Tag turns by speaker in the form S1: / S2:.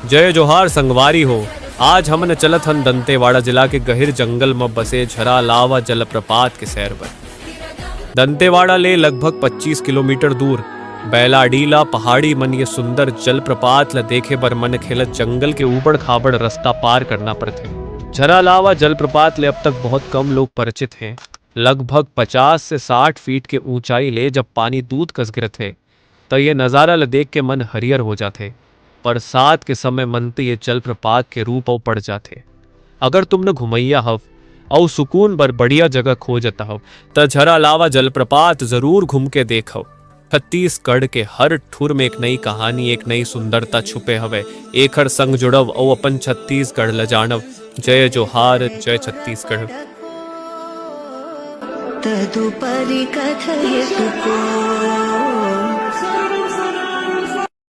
S1: जय जोहार संगवारी हो। आज हमने चलत हन दंतेवाड़ा जिला के गहिर जंगल में बसे झरा लावा जलप्रपात के सैर पर। दंतेवाड़ा ले लगभग 25 किलोमीटर दूर बैलाडीला पहाड़ी मन ये सुंदर जलप्रपात ला देखे बर मन खेलत जंगल के ऊबड़ खाबड़ रास्ता पार करना पड़ते। झरा लावा जलप्रपात ले अब तक बहुत कम लोग परिचित हैं। लगभग 50 से 60 फीट के ऊंचाई ले जब पानी दूध कस गिरत है तो ये नज़ारा ला देख के मन हरियर हो जाते। बरसात के समय मन तो ये जलप्रपात के रूप और पड़ जाते। अगर तुमने घुमैया हव और सुकून बर बढ़िया जगह खोजता हो तो झरा लावा जलप्रपात जरूर घूम के देखो। छत्तीसगढ़ के हर ठुर में एक नई कहानी, एक नई सुंदरता छुपे हवे। एखर संग जुड़व और अपन छत्तीसगढ़ ल जानव। जय जोहार, जय छत्तीसगढ़।
S2: तदुपरि कथयतु को